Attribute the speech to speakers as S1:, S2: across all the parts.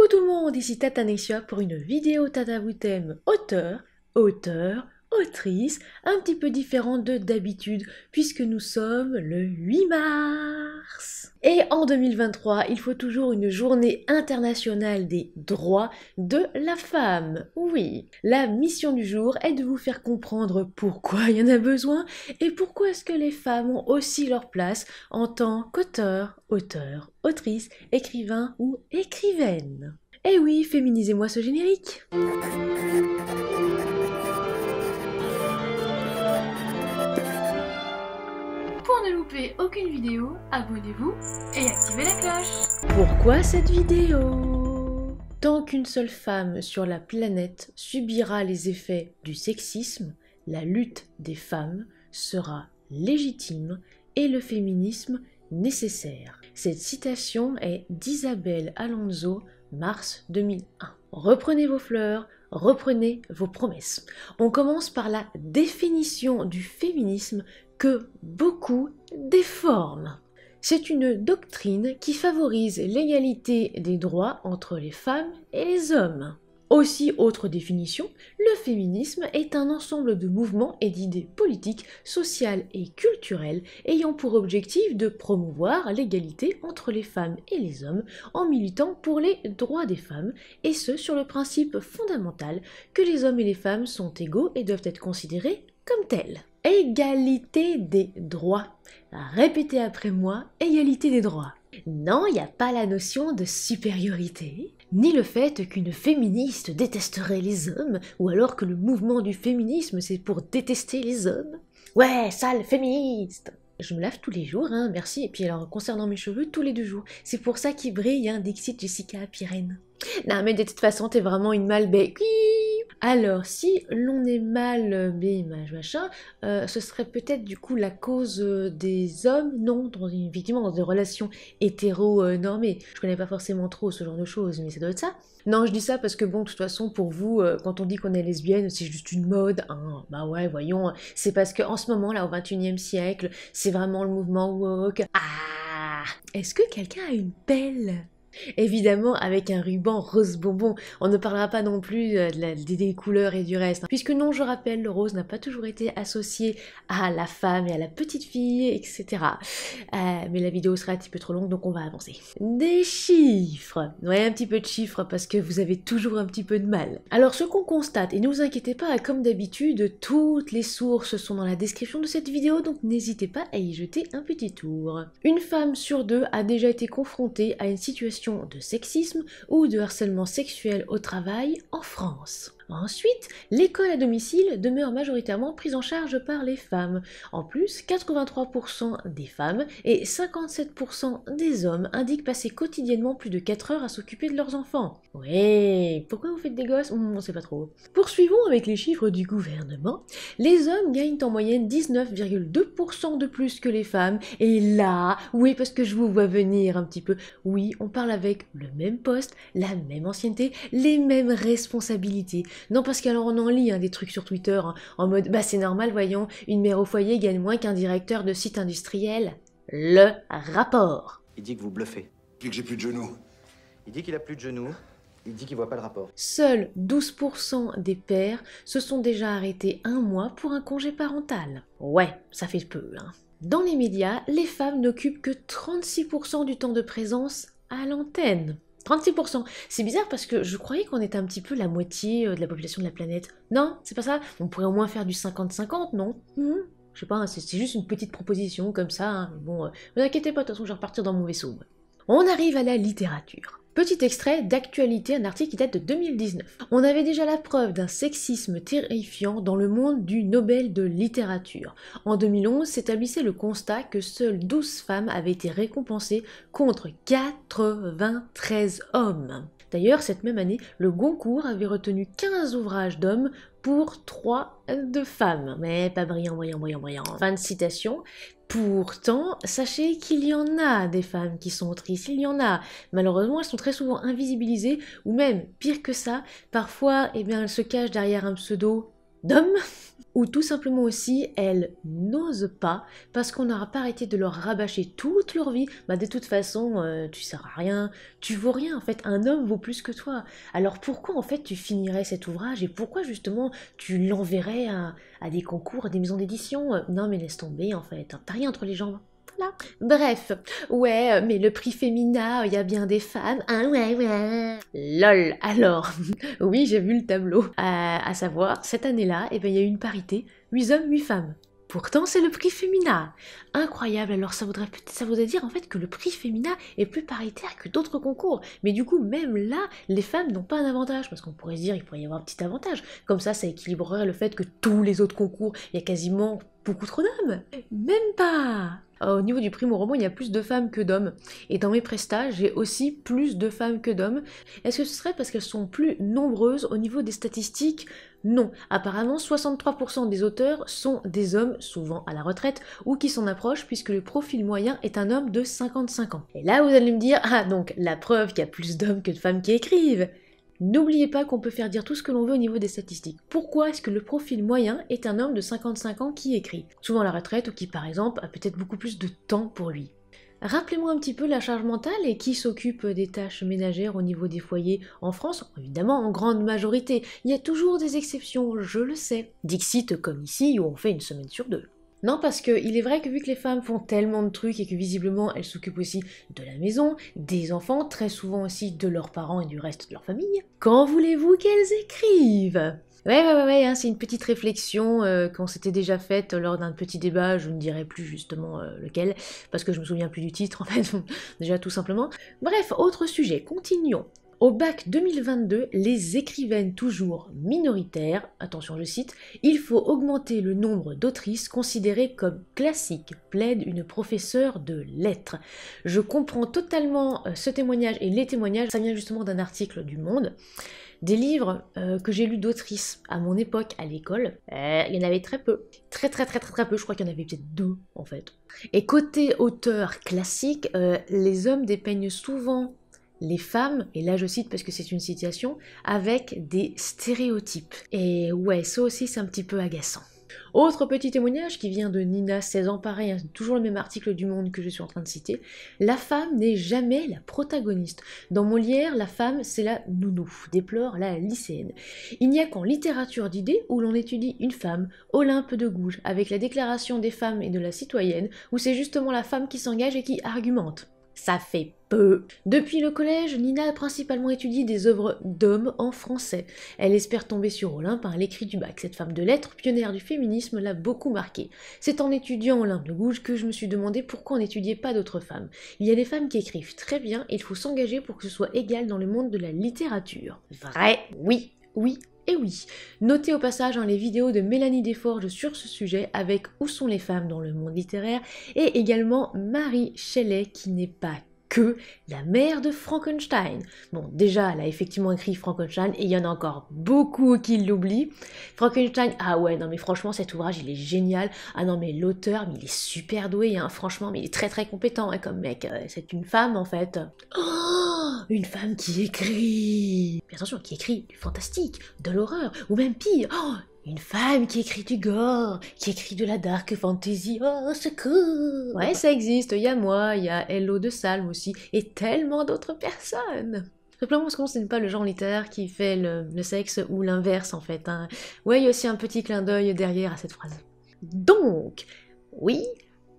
S1: Coucou tout le monde, ici Tata Nexia pour une vidéo Tata vous thème auteur, autrice, un petit peu différente de d'habitude puisque nous sommes le 8 mars. Et en 2023, il faut toujours une journée internationale des droits de la femme. Oui, la mission du jour est de vous faire comprendre pourquoi il y en a besoin et pourquoi est-ce que les femmes ont aussi leur place en tant qu'auteur, autrice, écrivain ou écrivaine. Eh oui, féminisez-moi ce générique.
S2: Pour ne louper aucune vidéo, abonnez-vous et activez la cloche.
S1: Pourquoi cette vidéo? Tant qu'une seule femme sur la planète subira les effets du sexisme, la lutte des femmes sera légitime et le féminisme nécessaire. Cette citation est d'Isabelle Alonso, mars 2001. Reprenez vos fleurs, reprenez vos promesses. On commence par la définition du féminisme que beaucoup déforment. C'est une doctrine qui favorise l'égalité des droits entre les femmes et les hommes. Aussi, autre définition, le féminisme est un ensemble de mouvements et d'idées politiques, sociales et culturelles ayant pour objectif de promouvoir l'égalité entre les femmes et les hommes en militant pour les droits des femmes, et ce sur le principe fondamental que les hommes et les femmes sont égaux et doivent être considérés comme tels. Égalité des droits. Répétez après moi, égalité des droits. Non, il n'y a pas la notion de supériorité, ni le fait qu'une féministe détesterait les hommes, ou alors que le mouvement du féminisme c'est pour détester les hommes. Ouais, sale féministe! Je me lave tous les jours, hein, merci, et puis alors concernant mes cheveux, tous les 2 jours. C'est pour ça qu'ils brillent, hein, Dixit Jessica Pyrène. Non mais de toute façon, t'es vraiment une malbé. Alors, si l'on est mal machin, ce serait peut-être du coup la cause des hommes, non, effectivement dans des relations hétéro-normées. Je connais pas forcément trop ce genre de choses, mais ça doit être ça. Non, je dis ça parce que bon, de toute façon, pour vous, quand on dit qu'on est lesbienne, c'est juste une mode, hein. Bah ouais, voyons, c'est parce qu'en ce moment, là, au 21e siècle, c'est vraiment le mouvement woke. Ah! Est-ce que quelqu'un a une pelle? Évidemment avec un ruban rose bonbon, on ne parlera pas non plus des couleurs et du reste, hein. Puisque non, je rappelle, le rose n'a pas toujours été associé à la femme et à la petite fille, etc. Mais la vidéo sera un petit peu trop longue, donc on va avancer. Des chiffres, ouais, un petit peu de chiffres parce que vous avez toujours un petit peu de mal. Alors ce qu'on constate, et ne vous inquiétez pas, comme d'habitude, toutes les sources sont dans la description de cette vidéo, donc n'hésitez pas à y jeter un petit tour. Une femme sur 2 a déjà été confrontée à une situation de sexisme ou de harcèlement sexuel au travail en France. Ensuite, l'école à domicile demeure majoritairement prise en charge par les femmes. En plus, 83% des femmes et 57% des hommes indiquent passer quotidiennement plus de 4 heures à s'occuper de leurs enfants. Ouais, pourquoi vous faites des gosses? On sait pas trop. Poursuivons avec les chiffres du gouvernement. Les hommes gagnent en moyenne 19,2% de plus que les femmes. Et là, oui, parce que je vous vois venir un petit peu. Oui, on parle avec le même poste, la même ancienneté, les mêmes responsabilités. Non, parce qu'alors on en lit des trucs sur Twitter, hein, en mode « bah c'est normal, voyons, une mère au foyer gagne moins qu'un directeur de site industriel. » Le rapport.
S3: Il dit que vous bluffez.
S4: Depuis que j'ai plus de genoux.
S3: Il dit qu'il a plus de genoux. Il dit qu'il voit pas le rapport.
S1: Seuls 12% des pères se sont déjà arrêtés 1 mois pour un congé parental. Ouais, ça fait peu, hein. Dans les médias, les femmes n'occupent que 36% du temps de présence à l'antenne. 36%. C'est bizarre parce que je croyais qu'on était un petit peu la moitié de la population de la planète. Non, c'est pas ça. On pourrait au moins faire du 50-50, non? Je sais pas, c'est juste une petite proposition comme ça, hein. Bon, ne vous inquiétez pas, de toute façon je vais repartir dans mon vaisseau. Moi. On arrive à la littérature. Petit extrait d'actualité, un article qui date de 2019. On avait déjà la preuve d'un sexisme terrifiant dans le monde du Nobel de littérature. En 2011, s'établissait le constat que seules 12 femmes avaient été récompensées contre 93 hommes. D'ailleurs, cette même année, le Goncourt avait retenu 15 ouvrages d'hommes pour 3 de femmes. Mais pas brillant. Fin de citation. Pourtant, sachez qu'il y en a des femmes qui sont autrices, il y en a. Malheureusement, elles sont très souvent invisibilisées, ou même, pire que ça, parfois, elles se cachent derrière un pseudo d'hommes, ou tout simplement aussi elles n'osent pas parce qu'on n'aura pas arrêté de leur rabâcher toute leur vie. De toute façon, tu sers à rien, tu vaux rien en fait, un homme vaut plus que toi. Alors pourquoi en fait tu finirais cet ouvrage et pourquoi justement tu l'enverrais à des concours, à des maisons d'édition? Non mais laisse tomber en fait, t'as rien entre les jambes. Voilà. Bref, ouais, mais le prix Femina, il y a bien des femmes. Ah ouais. Lol, alors, oui, j'ai vu le tableau. À savoir, cette année-là, il y a eu une parité, 8 hommes, 8 femmes. Pourtant, c'est le prix Femina. Incroyable, alors ça voudrait dire en fait que le prix Femina est plus paritaire que d'autres concours. Mais du coup, même là, les femmes n'ont pas un avantage, parce qu'on pourrait se dire qu'il pourrait y avoir un petit avantage. Comme ça équilibrerait le fait que tous les autres concours, il y a quasiment beaucoup trop d'hommes. Même pas. Au niveau du prix Mon-Roman, il y a plus de femmes que d'hommes. Et dans mes prestats, j'ai aussi plus de femmes que d'hommes. Est-ce que ce serait parce qu'elles sont plus nombreuses au niveau des statistiques? Non. Apparemment, 63% des auteurs sont des hommes, souvent à la retraite, ou qui s'en approchent, puisque le profil moyen est un homme de 55 ans. Et là, vous allez me dire, ah donc, la preuve qu'il y a plus d'hommes que de femmes qui écrivent. N'oubliez pas qu'on peut faire dire tout ce que l'on veut au niveau des statistiques. Pourquoi est-ce que le profil moyen est un homme de 55 ans qui écrit? Souvent à la retraite ou qui par exemple a peut-être beaucoup plus de temps pour lui. Rappelez-moi un petit peu la charge mentale et qui s'occupe des tâches ménagères au niveau des foyers en France, évidemment en grande majorité. Il y a toujours des exceptions, je le sais. Dixit comme ici où on fait une semaine sur deux. Non, parce qu'il est vrai que vu que les femmes font tellement de trucs et que visiblement elles s'occupent aussi de la maison, des enfants, très souvent aussi de leurs parents et du reste de leur famille, quand voulez-vous qu'elles écrivent? Ouais, hein, c'est une petite réflexion qu'on s'était déjà faite lors d'un petit débat, je ne dirai plus justement lequel, parce que je me souviens plus du titre en fait, déjà tout simplement. Bref, autre sujet, continuons. Au bac 2022, les écrivaines toujours minoritaires, attention je cite, il faut augmenter le nombre d'autrices considérées comme classiques, plaide une professeure de lettres. Je comprends totalement ce témoignage et les témoignages, ça vient justement d'un article du Monde. Des livres que j'ai lus d'autrices à mon époque à l'école, il y en avait très peu. Très peu, je crois qu'il y en avait peut-être 2 en fait. Et côté auteur classique, les hommes dépeignent souvent les femmes, et là je cite parce que c'est une citation, avec des stéréotypes. Et ouais, ça aussi c'est un petit peu agaçant. Autre petit témoignage qui vient de Nina, 16 ans, pareil, hein, toujours le même article du Monde que je suis en train de citer. La femme n'est jamais la protagoniste. Dans Molière, la femme, c'est la nounou, déplore la lycéenne. Il n'y a qu'en littérature d'idées où l'on étudie une femme, Olympe de Gouges, avec la déclaration des femmes et de la citoyenne, où c'est justement la femme qui s'engage et qui argumente. Ça fait peu. Depuis le collège, Nina a principalement étudié des œuvres d'hommes en français. Elle espère tomber sur Olympe à l'écrit du bac. Cette femme de lettres, pionnière du féminisme, l'a beaucoup marquée. C'est en étudiant Olympe de Gouges que je me suis demandé pourquoi on n'étudiait pas d'autres femmes. Il y a des femmes qui écrivent très bien et il faut s'engager pour que ce soit égal dans le monde de la littérature. Vrai, oui. Et oui, notez au passage les vidéos de Mélanie Desforges sur ce sujet avec Où sont les femmes dans le monde littéraire et également Mary Shelley qui n'est pas que la mère de Frankenstein. Bon, déjà, elle a effectivement écrit Frankenstein et il y en a encore beaucoup qui l'oublient. Frankenstein, ah ouais, non mais franchement, cet ouvrage, il est génial. Ah non mais l'auteur, mais il est super doué, hein, franchement, mais il est très compétent hein, comme mec. C'est une femme en fait. Oh, une femme qui écrit. Mais attention, qui écrit du fantastique, de l'horreur, ou même pire. Oh, une femme qui écrit du gore, qui écrit de la dark fantasy, oh secours. Ouais, ça existe, il y a moi, il y a Hello de Salm aussi, et tellement d'autres personnes. Simplement parce qu'on ce n'est pas le genre littéraire qui fait le sexe ou l'inverse en fait. Hein. Ouais, il y a aussi un petit clin d'œil derrière à cette phrase. Donc, oui,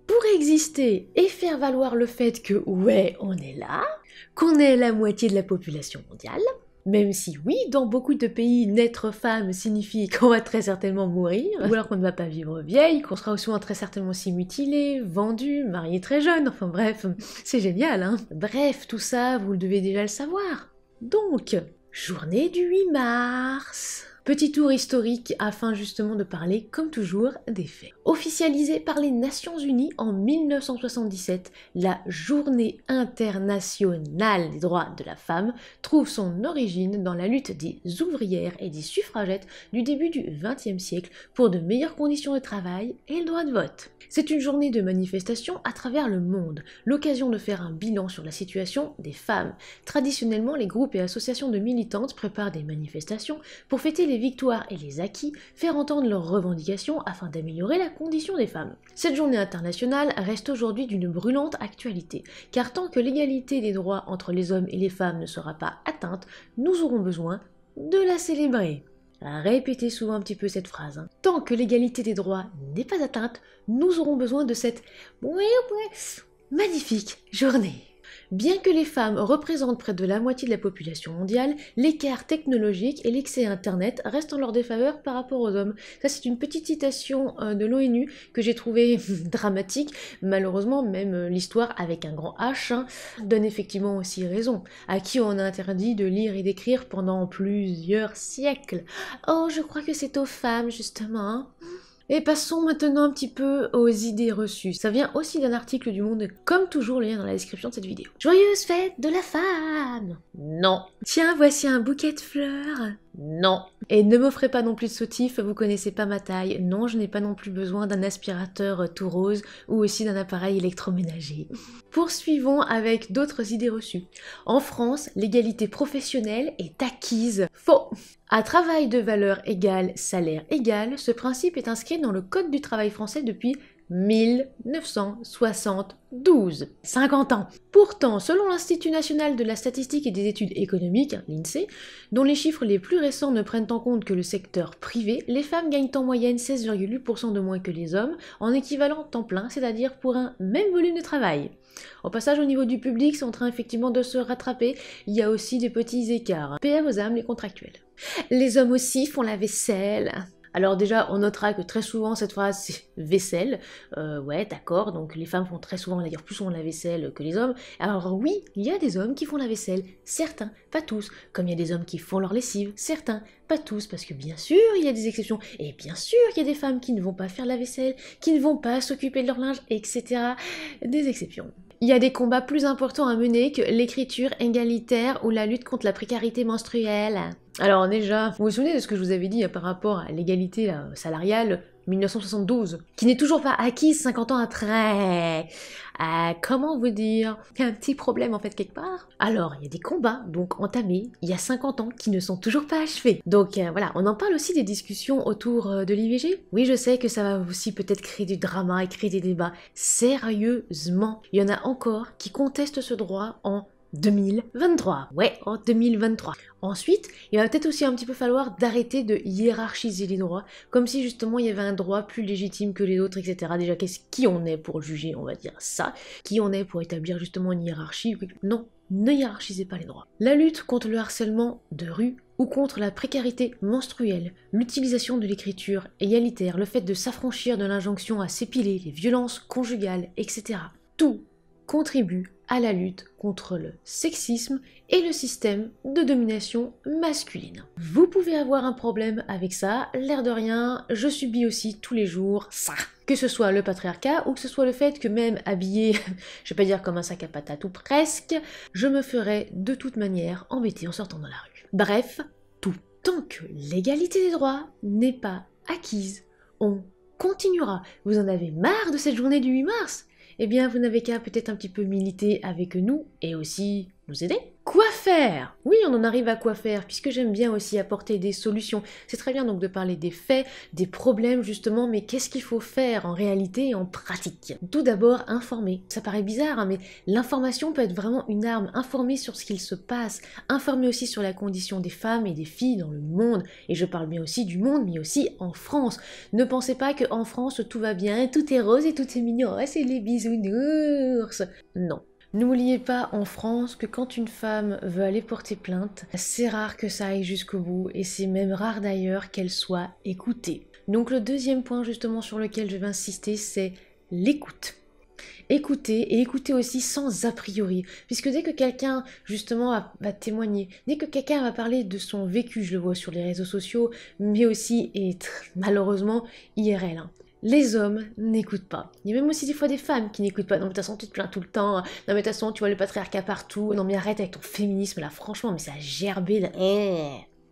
S1: pour exister et faire valoir le fait que, ouais, on est là, qu'on est la moitié de la population mondiale, même si oui, dans beaucoup de pays, naître femme signifie qu'on va très certainement mourir, ou alors qu'on ne va pas vivre vieille, qu'on sera souvent très certainement aussi mutilé, vendu, marié très jeune, enfin bref, c'est génial, hein. Bref, tout ça, vous le devez déjà le savoir. Donc, journée du 8 mars. Petit tour historique afin justement de parler, comme toujours, des faits. Officialisée par les Nations Unies en 1977, la Journée internationale des droits de la femme trouve son origine dans la lutte des ouvrières et des suffragettes du début du XXe siècle pour de meilleures conditions de travail et le droit de vote. C'est une journée de manifestation à travers le monde, l'occasion de faire un bilan sur la situation des femmes. Traditionnellement, les groupes et associations de militantes préparent des manifestations pour fêter les victoires et les acquis, faire entendre leurs revendications afin d'améliorer la condition des femmes. Cette journée internationale reste aujourd'hui d'une brûlante actualité, car tant que l'égalité des droits entre les hommes et les femmes ne sera pas atteinte, nous aurons besoin de la célébrer. Répétez souvent un petit peu cette phrase. Tant que l'égalité des droits n'est pas atteinte, nous aurons besoin de cette magnifique journée. Bien que les femmes représentent près de la moitié de la population mondiale, l'écart technologique et l'excès Internet restent en leur défaveur par rapport aux hommes. Ça, c'est une petite citation de l'ONU que j'ai trouvée dramatique. Malheureusement, même l'histoire avec un grand H donne effectivement aussi raison. À qui on a interdit de lire et d'écrire pendant plusieurs siècles. Oh, je crois que c'est aux femmes, justement. Et passons maintenant un petit peu aux idées reçues. Ça vient aussi d'un article du Monde, comme toujours, le lien dans la description de cette vidéo. Joyeuse fête de la femme! Non. Tiens, voici un bouquet de fleurs. Non. Et ne m'offrez pas non plus de soutif, vous connaissez pas ma taille. Non, je n'ai pas non plus besoin d'un aspirateur tout rose ou aussi d'un appareil électroménager. Poursuivons avec d'autres idées reçues. En France, l'égalité professionnelle est acquise. Faux. À travail de valeur égale, salaire égal, ce principe est inscrit dans le Code du travail français depuis 1972. 50 ans. Pourtant, selon l'Institut national de la statistique et des études économiques, l'INSEE, dont les chiffres les plus récents ne prennent en compte que le secteur privé, les femmes gagnent en moyenne 16,8% de moins que les hommes en équivalent temps plein, c'est-à-dire pour un même volume de travail. Au passage, au niveau du public, c'est en train effectivement de se rattraper. Il y a aussi des petits écarts. Paix aux âmes, les contractuels. Les hommes aussi font la vaisselle. Alors déjà, on notera que très souvent, cette phrase, c'est vaisselle. Ouais, d'accord, donc les femmes font très souvent, d'ailleurs plus souvent la vaisselle que les hommes. Alors oui, il y a des hommes qui font la vaisselle, certains, pas tous. Comme il y a des hommes qui font leur lessive, certains, pas tous, parce que bien sûr, il y a des exceptions. Et bien sûr, il y a des femmes qui ne vont pas faire la vaisselle, qui ne vont pas s'occuper de leur linge, etc. Des exceptions. Il y a des combats plus importants à mener que l'écriture égalitaire ou la lutte contre la précarité menstruelle. Alors déjà, vous vous souvenez de ce que je vous avais dit par rapport à l'égalité salariale 1972, qui n'est toujours pas acquise 50 ans après. Comment vous dire? Il y a un petit problème en fait quelque part. Alors, il y a des combats donc entamés il y a 50 ans qui ne sont toujours pas achevés. Donc voilà, on en parle aussi des discussions autour de l'IVG. Oui, je sais que ça va aussi peut-être créer du drama et créer des débats. Sérieusement, il y en a encore qui contestent ce droit en 2023. Ouais, en 2023. Ensuite, il va peut-être aussi un petit peu falloir d'arrêter de hiérarchiser les droits, comme si justement il y avait un droit plus légitime que les autres, etc. Déjà, qui on est pour juger, on va dire ça, qui on est pour établir justement une hiérarchie. Non, ne hiérarchisez pas les droits. La lutte contre le harcèlement de rue ou contre la précarité menstruelle, l'utilisation de l'écriture égalitaire, le fait de s'affranchir de l'injonction à s'épiler, les violences conjugales, etc. Tout contribue à la lutte contre le sexisme et le système de domination masculine. Vous pouvez avoir un problème avec ça, l'air de rien, je subis aussi tous les jours ça. Que ce soit le patriarcat ou que ce soit le fait que même habillé, je vais pas dire comme un sac à patates ou presque, je me ferais de toute manière embêter en sortant dans la rue. Bref, tout. Tant que l'égalité des droits n'est pas acquise, on continuera. Vous en avez marre de cette journée du 8 mars? Eh bien, vous n'avez qu'à peut-être un petit peu militer avec nous et aussi nous aider. Quoi faire? Oui, on en arrive à quoi faire, puisque j'aime bien aussi apporter des solutions. C'est très bien donc de parler des faits, des problèmes justement, mais qu'est-ce qu'il faut faire en réalité et en pratique? Tout d'abord, informer. Ça paraît bizarre, hein, mais l'information peut être vraiment une arme. Informer sur ce qu'il se passe, informer aussi sur la condition des femmes et des filles dans le monde. Et je parle bien aussi du monde, mais aussi en France. Ne pensez pas qu'en France tout va bien, tout est rose et tout est mignon, c'est les bisounours. Non. N'oubliez pas en France que quand une femme veut aller porter plainte, c'est rare que ça aille jusqu'au bout et c'est même rare d'ailleurs qu'elle soit écoutée. Donc le deuxième point justement sur lequel je vais insister, c'est l'écoute. Écoutez et écoutez aussi sans a priori, puisque dès que quelqu'un justement va témoigner, dès que quelqu'un va parler de son vécu, je le vois sur les réseaux sociaux, mais aussi et malheureusement IRL, les hommes n'écoutent pas. Il y a même aussi des fois des femmes qui n'écoutent pas. Non mais de toute façon tu te plains tout le temps, non mais de toute façon tu vois le patriarcat partout, non mais arrête avec ton féminisme là, franchement mais ça a gerbé là.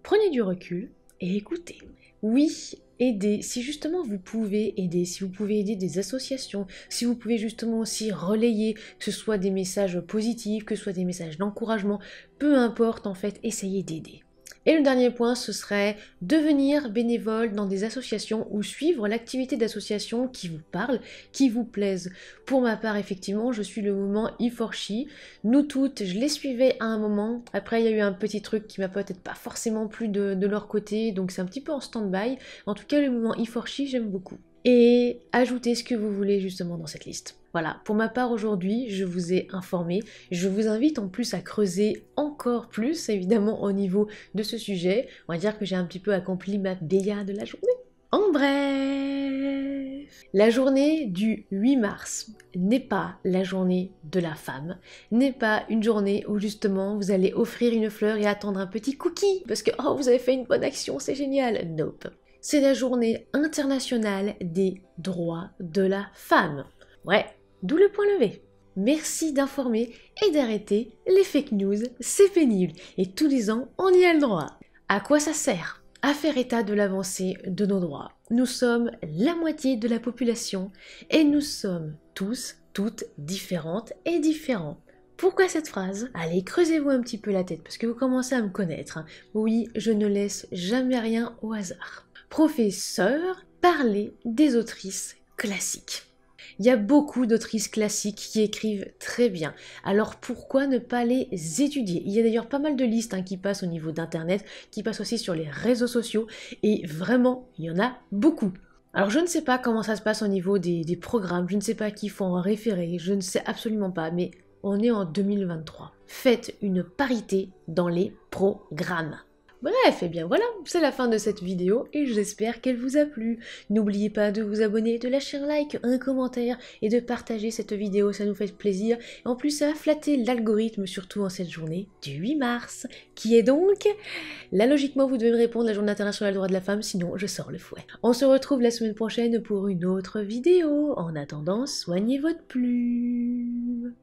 S1: Prenez du recul et écoutez. Oui, aider, si justement vous pouvez aider, si vous pouvez aider des associations, si vous pouvez justement aussi relayer, que ce soit des messages positifs, que ce soit des messages d'encouragement, peu importe en fait, essayez d'aider. Et le dernier point, ce serait devenir bénévole dans des associations ou suivre l'activité d'association qui vous parle, qui vous plaise. Pour ma part, effectivement, je suis le mouvement E4She. Nous toutes, je les suivais à un moment. Après, il y a eu un petit truc qui m'a peut-être pas forcément plu de leur côté, donc c'est un petit peu en stand-by. En tout cas, le mouvement E4She, j'aime beaucoup. Et ajoutez ce que vous voulez justement dans cette liste. Voilà, pour ma part aujourd'hui, je vous ai informé. Je vous invite en plus à creuser encore plus, évidemment, au niveau de ce sujet. On va dire que j'ai un petit peu accompli ma béa de la journée. En bref, la journée du 8 mars n'est pas la journée de la femme, n'est pas une journée où justement vous allez offrir une fleur et attendre un petit cookie parce que oh vous avez fait une bonne action, c'est génial. Nope. C'est la journée internationale des droits de la femme. Ouais, d'où le point levé. Merci d'informer et d'arrêter les fake news, c'est pénible. Et tous les ans, on y a le droit. À quoi ça sert? À faire état de l'avancée de nos droits. Nous sommes la moitié de la population et nous sommes tous, toutes différentes et différents. Pourquoi cette phrase? Allez, creusez-vous un petit peu la tête parce que vous commencez à me connaître. Oui, je ne laisse jamais rien au hasard. Professeur, parler des autrices classiques. Il y a beaucoup d'autrices classiques qui écrivent très bien, alors pourquoi ne pas les étudier? Il y a d'ailleurs pas mal de listes qui passent au niveau d'internet, qui passent aussi sur les réseaux sociaux, et vraiment, il y en a beaucoup. Alors je ne sais pas comment ça se passe au niveau des programmes, je ne sais pas qui faut en référer, je ne sais absolument pas, mais on est en 2023. Faites une parité dans les programmes. Bref, et bien voilà, c'est la fin de cette vidéo et j'espère qu'elle vous a plu. N'oubliez pas de vous abonner, de lâcher un like, un commentaire et de partager cette vidéo, ça nous fait plaisir. Et en plus, ça va flatter l'algorithme, surtout en cette journée du 8 mars, qui est donc... Là, logiquement, vous devez me répondre la journée internationale des droits de la femme, sinon je sors le fouet. On se retrouve la semaine prochaine pour une autre vidéo. En attendant, soignez votre plume.